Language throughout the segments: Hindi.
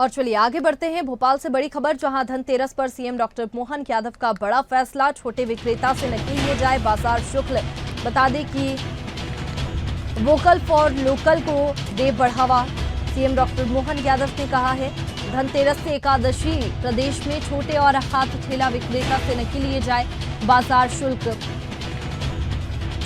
और चलिए आगे बढ़ते हैं भोपाल से बड़ी खबर, जहां धनतेरस पर सीएम डॉक्टर मोहन यादव का बड़ा फैसला, छोटे विक्रेता से नहीं लिए जाए बाजार शुल्क। बता दें कि वोकल फॉर लोकल को दे बढ़ावा। सीएम डॉक्टर मोहन यादव ने कहा है धनतेरस से एकादशी प्रदेश में छोटे और हाथ ठेला विक्रेता से नहीं लिए जाए बाजार शुल्क।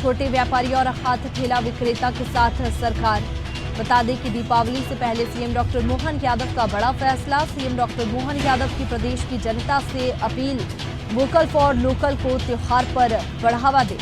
छोटे व्यापारी और हाथ ठेला विक्रेता के साथ सरकार। बता दें कि दीपावली से पहले सीएम डॉक्टर मोहन यादव का बड़ा फैसला। सीएम डॉक्टर मोहन यादव की प्रदेश की जनता से अपील, वोकल फॉर लोकल को त्योहार पर बढ़ावा दे।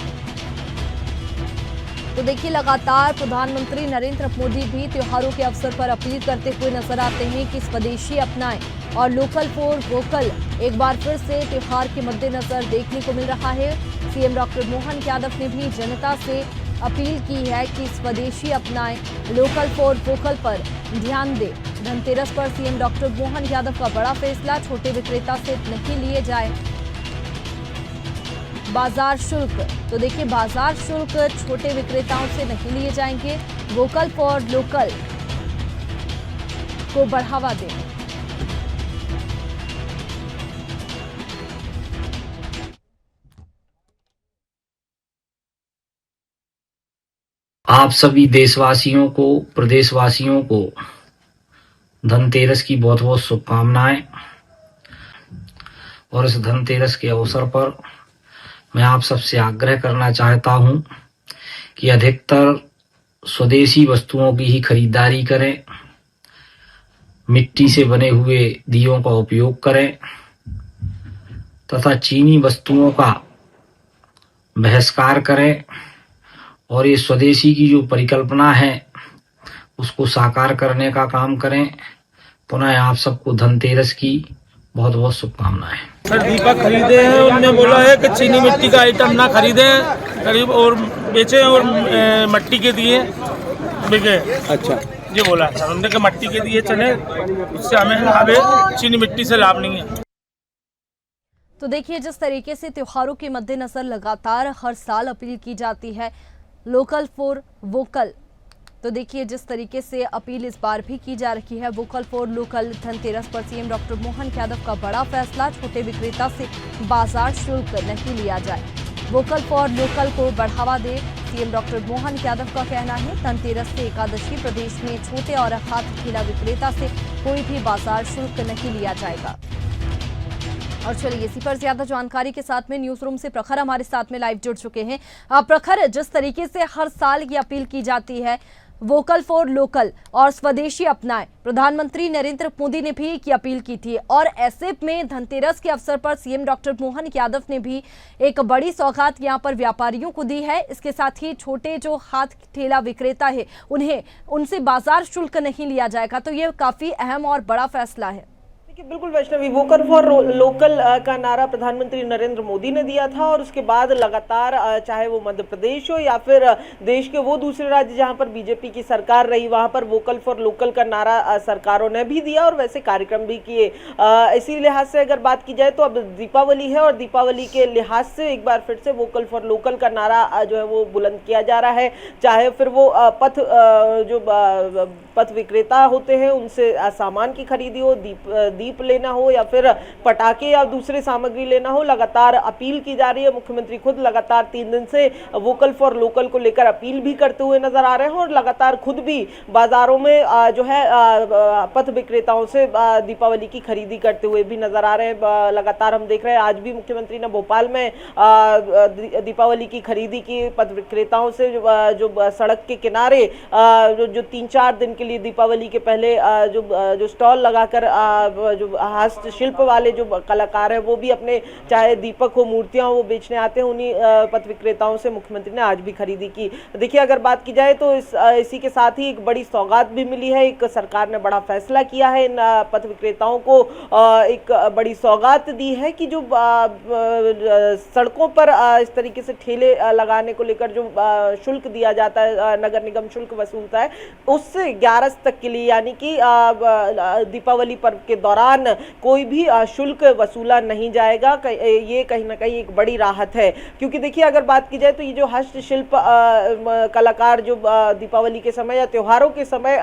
तो देखिए लगातार प्रधानमंत्री नरेंद्र मोदी भी त्योहारों के अवसर पर अपील करते हुए नजर आते हैं कि स्वदेशी अपनाएं और लोकल फॉर वोकल एक बार फिर से त्योहार के मद्देनजर देखने को मिल रहा है। सीएम डॉक्टर मोहन यादव ने भी जनता से अपील की है कि स्वदेशी अपनाएं, लोकल फॉर वोकल पर ध्यान दें। धनतेरस पर सीएम डॉक्टर मोहन यादव का बड़ा फैसला, छोटे विक्रेता से नहीं लिए जाए बाजार शुल्क। तो देखिए बाजार शुल्क छोटे विक्रेताओं से नहीं लिए जाएंगे, वोकल फॉर लोकल को बढ़ावा दें। आप सभी देशवासियों को, प्रदेशवासियों को धनतेरस की बहुत बहुत शुभकामनाएं। और इस धनतेरस के अवसर पर मैं आप सबसे आग्रह करना चाहता हूं कि अधिकतर स्वदेशी वस्तुओं की ही खरीदारी करें, मिट्टी से बने हुए दियों का उपयोग करें तथा चीनी वस्तुओं का बहिष्कार करें और ये स्वदेशी की जो परिकल्पना है उसको साकार करने का काम करें। पुनः आप सबको धनतेरस की बहुत बहुत शुभकामनाएं। सर दीपक खरीदे हैं, उनने बोला है कि चीनी मिट्टी का आइटम ना खरीदें करीब और बेचें और मट्टी के दिए बिके। अच्छा, ये बोला सर उनने कि मट्टी के दिए चले, उससे हमें लाभ है, चीनी मिट्टी से लाभ नहीं है। तो देखिए जिस तरीके से त्योहारों के मद्देनजर लगातार हर साल अपील की जाती है लोकल फॉर वोकल, तो देखिए जिस तरीके से अपील इस बार भी की जा रही है वोकल फॉर लोकल। धनतेरस पर सीएम डॉक्टर मोहन यादव का बड़ा फैसला, छोटे विक्रेता से बाजार शुल्क नहीं लिया जाए, वोकल फॉर लोकल को बढ़ावा दे। सीएम डॉक्टर मोहन यादव का कहना है धनतेरस से एकादशी प्रदेश में छोटे और हाथ ठेला विक्रेता से कोई भी बाजार शुल्क नहीं लिया जाएगा। और चलिए इसी पर ज्यादा जानकारी के साथ में न्यूज रूम से प्रखर हमारे साथ में लाइव जुड़ चुके हैं। प्रखर, जिस तरीके से हर साल ये अपील की जाती है वोकल फॉर लोकल और स्वदेशी अपनाएं, प्रधानमंत्री नरेंद्र मोदी ने भी की अपील की थी और ऐसे में धनतेरस के अवसर पर सीएम डॉक्टर मोहन यादव ने भी एक बड़ी सौगात यहां पर व्यापारियों को दी है। इसके साथ ही छोटे जो हाथ ठेला विक्रेता है उनसे बाजार शुल्क नहीं लिया जाएगा। तो ये काफी अहम और बड़ा फैसला है। बिल्कुल वैष्णवी, वोकल फॉर लोकल का नारा प्रधानमंत्री नरेंद्र मोदी ने दिया था और उसके बाद लगातार चाहे वो मध्य प्रदेश हो या फिर देश के वो दूसरे राज्य जहां पर बीजेपी की सरकार रही वहां पर वोकल फॉर लोकल का नारा सरकारों ने भी दिया और वैसे कार्यक्रम भी किए। इसी लिहाज से अगर बात की जाए तो अब दीपावली है और दीपावली के लिहाज से एक बार फिर से वोकल फॉर लोकल का नारा जो है वो बुलंद किया जा रहा है। चाहे फिर वो पथ विक्रेता होते हैं उनसे सामान की खरीदी हो, दीप लेना हो या फिर पटाखे या दूसरे सामग्री लेना हो, लगातार अपील की जा रही है। मुख्यमंत्री खुद लगातार 3 दिन से वोकल फॉर लोकल को लेकर अपील भी करते हुए नजर आ रहे हैं और लगातार खुद भी बाजारों में जो है पथ विक्रेताओं से दीपावली की खरीदी करते हुए भी नजर आ रहे हैं। लगातार हम देख रहे हैं आज भी मुख्यमंत्री ने भोपाल में दीपावली की खरीदी की पथ विक्रेताओं से, जो सड़क के किनारे जो 3-4 दिन के लिए दीपावली के पहले जो स्टॉल लगाकर जो हस्तशिल्प वाले जो कलाकार हैं वो भी अपने चाहे दीपक हो, मूर्तियां हो, वो बेचने आते हैं। उन्हीं पथ विक्रेताओं से मुख्यमंत्री ने आज भी खरीदी की। देखिए अगर बात की जाए तो इसी के साथ ही एक बड़ी सौगात भी मिली है। एक सरकार ने बड़ा फैसला किया है, इन पथ विक्रेताओं को एक बड़ी सौगात दी है कि जो सड़कों पर इस तरीके से ठेले लगाने को लेकर जो शुल्क दिया जाता है, नगर निगम शुल्क वसूलता है, उससे 11 तक के लिए यानी कि दीपावली पर्व के दौरान दौरान कोई भी शुल्क वसूला नहीं जाएगा। ये कहीं ना कहीं एक बड़ी राहत है, क्योंकि देखिए अगर बात की जाए तो ये जो हस्तशिल्प कलाकार जो दीपावली के समय या त्योहारों के समय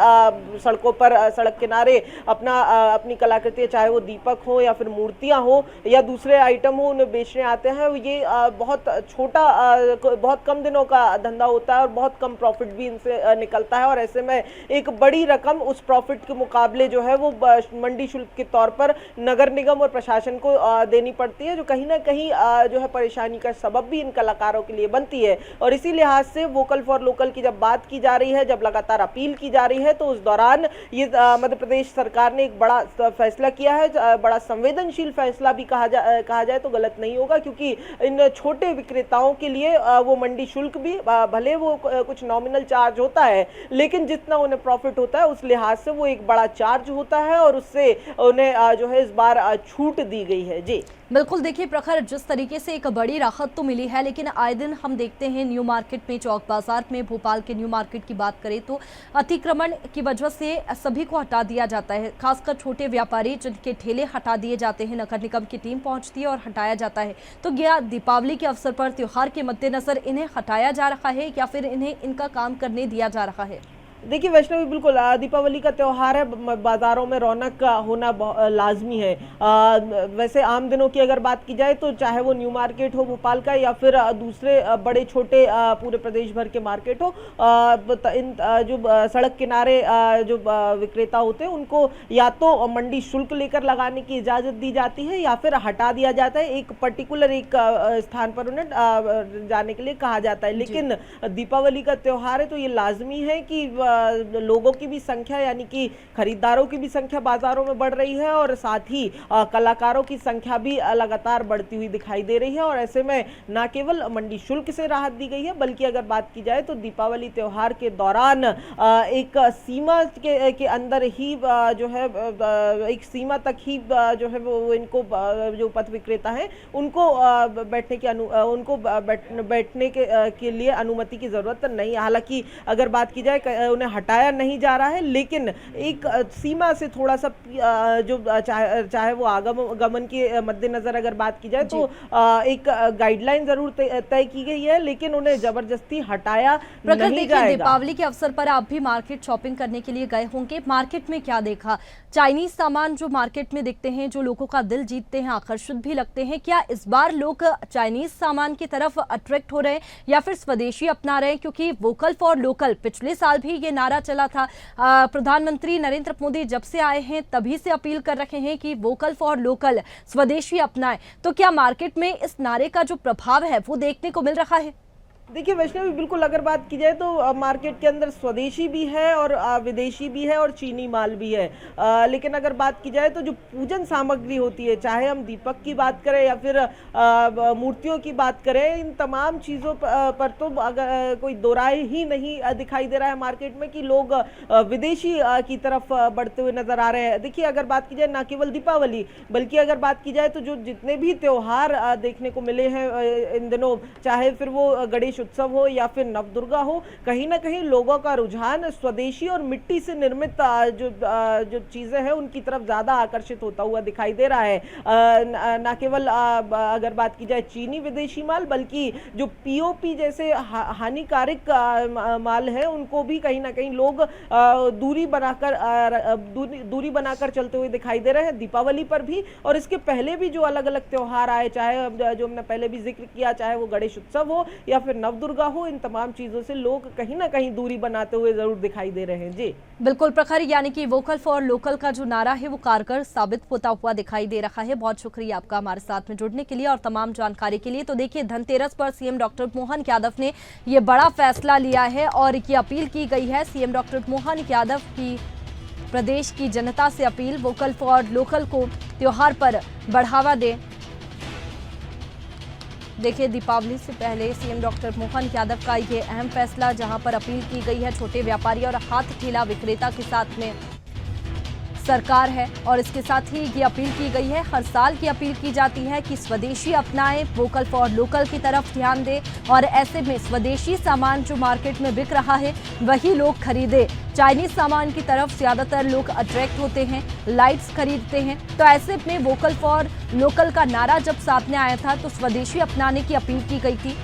सड़कों पर सड़क किनारे अपनी कलाकृतियाँ, चाहे वो दीपक हो या फिर मूर्तियाँ हो या दूसरे आइटम हो, उन्हें बेचने आते हैं। ये बहुत छोटा बहुत कम दिनों का धंधा होता है और बहुत कम प्रॉफिट भी इनसे निकलता है, और ऐसे में एक बड़ी रकम उस प्रॉफिट के मुकाबले जो है वो मंडी शुल्क के तौर पर नगर निगम और प्रशासन को देनी पड़ती है, जो कहीं ना कहीं जो है परेशानी का सबब भी इन कलाकारों के लिए बनती है। और इसी लिहाज से वोकल फॉर लोकल की जब बात की जा रही है, जब लगातार अपील की जा रही है, तो उस दौरान ये मध्य प्रदेश सरकार ने एक बड़ा फैसला किया है, बड़ा संवेदनशील फैसला भी कहा जाए तो गलत नहीं होगा, क्योंकि इन छोटे विक्रेताओं के लिए वो मंडी शुल्क भी भले वो कुछ नॉमिनल चार्ज होता है, लेकिन जितना उन्हें प्रॉफिट होता है उस लिहाज से वो एक बड़ा चार्ज होता है, और उससे उन्हें जो है इस बार छूट दी गई है। जी बिल्कुल, देखिए प्रखर, जिस तरीके से एक बड़ी राहत तो मिली है, लेकिन आए दिन हम देखते हैं न्यू मार्केट में, चौक बाजार में, भोपाल के न्यू मार्केट की बात करें तो अतिक्रमण की वजह से सभी को हटा दिया जाता है, खासकर छोटे व्यापारी जिनके ठेले हटा दिए जाते हैं, नगर निगम की टीम पहुंचती है और हटाया जाता है। तो क्या दीपावली के अवसर पर त्योहार के मद्देनजर इन्हें हटाया जा रहा है या फिर इन्हें इनका काम करने दिया जा रहा है? देखिए वैष्णवी, बिल्कुल दीपावली का त्यौहार है, बाज़ारों में रौनक का होना लाजमी है। वैसे आम दिनों की अगर बात की जाए तो चाहे वो न्यू मार्केट हो भोपाल का या फिर दूसरे बड़े छोटे पूरे प्रदेश भर के मार्केट हो, इन जो सड़क किनारे जो विक्रेता होते हैं उनको या तो मंडी शुल्क लेकर लगाने की इजाज़त दी जाती है या फिर हटा दिया जाता है, एक पर्टिकुलर एक स्थान पर उन्हें जाने के लिए कहा जाता है। लेकिन दीपावली का त्यौहार है तो ये लाजमी है कि लोगों की भी संख्या, यानी कि खरीदारों की भी संख्या बाजारों में बढ़ रही है, और साथ ही कलाकारों की संख्या भी लगातार बढ़ती हुई दिखाई दे रही है। और ऐसे में न केवल मंडी शुल्क से राहत दी गई है, बल्कि अगर बात की जाए तो दीपावली त्योहार के दौरान एक सीमा के अंदर ही जो है एक सीमा तक ही जो है वो इनको जो पथ विक्रेता हैं उनको बैठने के लिए अनुमति की जरूरत नहीं है। हालांकि अगर बात की जाए उन्हें हटाया नहीं जा रहा है, लेकिन एक सीमा से थोड़ा सा जो चाहे वो आगमन के मद्देनजर अगर बात की जाए तो एक गाइडलाइन जरूर तय की गई है, लेकिन उन्हें जबरदस्ती हटाया नहीं जाएगा। दीपावली के अवसर पर आप भी मार्केट शॉपिंग करने के लिए गए होंगे, मार्केट में क्या देखा? चाइनीज सामान जो मार्केट में दिखते हैं, जो लोगों का दिल जीतते हैं, आकर्षित भी लगते हैं, क्या इस बार लोग चाइनीज सामान की तरफ अट्रैक्ट हो रहे हैं या फिर स्वदेशी अपना रहे हैं? क्योंकि वोकल फॉर लोकल पिछले साल भी ये नारा चला था, प्रधानमंत्री नरेंद्र मोदी जब से आए हैं तभी से अपील कर रहे हैं कि वोकल फॉर लोकल, स्वदेशी अपनाएं। तो क्या मार्केट में इस नारे का जो प्रभाव है वो देखने को मिल रहा है? देखिए वैष्णवी, बिल्कुल अगर बात की जाए तो मार्केट के अंदर स्वदेशी भी है और विदेशी भी है और चीनी माल भी है, लेकिन अगर बात की जाए तो जो पूजन सामग्री होती है, चाहे हम दीपक की बात करें या फिर मूर्तियों की बात करें, इन तमाम चीज़ों पर तो अगर कोई दो राय ही नहीं दिखाई दे रहा है मार्केट में कि लोग विदेशी की तरफ बढ़ते हुए नजर आ रहे हैं। देखिए अगर बात की जाए ना केवल दीपावली, बल्कि अगर बात की जाए तो जो जितने भी त्यौहार देखने को मिले हैं इन दिनों, चाहे फिर वो गणेश उत्सव हो या फिर नवदुर्गा हो, कहीं ना कहीं लोगों का रुझान स्वदेशी और मिट्टी से निर्मित जो चीजें हैं उनकी तरफ ज्यादा आकर्षित होता हुआ दिखाई दे रहा है। न केवल अगर बात की जाए चीनी विदेशी माल, बल्कि जो पीओपी जैसे हानिकारक माल है उनको भी कहीं ना कहीं लोग दूरी बनाकर चलते हुए दिखाई दे रहे हैं दीपावली पर भी, और इसके पहले भी जो अलग अलग त्योहार आए, चाहे जो हमने पहले भी जिक्र किया, चाहे वो गणेश उत्सव हो या फिर नवदुर्गा हो, इन तमाम चीजों से लोग कहीं ना कहीं दूरी बनाते हुए जरूर दिखाई दे रहे हैं। जी बिल्कुल प्रखर, यानी कि वोकल फॉर लोकल का जो नारा है वो कारगर साबित होता हुआ दिखाई दे रहा है। बहुत शुक्रिया आपका हमारे साथ में जुड़ने के लिए और तमाम जानकारी के लिए। तो देखिए, धनतेरस पर सीएम डॉक्टर मोहन यादव ने ये बड़ा फैसला लिया है और ये अपील की गई है। सीएम डॉक्टर मोहन यादव की प्रदेश की जनता से अपील, वोकल फॉर लोकल को त्योहार पर बढ़ावा दें। देखिए, दीपावली से पहले सीएम डॉक्टर मोहन यादव का ये अहम फैसला, जहां पर अपील की गई है छोटे व्यापारी और हाथ ठेला विक्रेता के साथ में सरकार है, और इसके साथ ही ये अपील की गई है, हर साल की अपील की जाती है कि स्वदेशी अपनाएं, वोकल फॉर लोकल की तरफ ध्यान दें और ऐसे में स्वदेशी सामान जो मार्केट में बिक रहा है वही लोग खरीदें। चाइनीज सामान की तरफ ज्यादातर लोग अट्रैक्ट होते हैं, लाइट्स खरीदते हैं। तो ऐसे में वोकल फॉर लोकल का नारा जब सामने आया था तो स्वदेशी अपनाने की अपील की गई थी।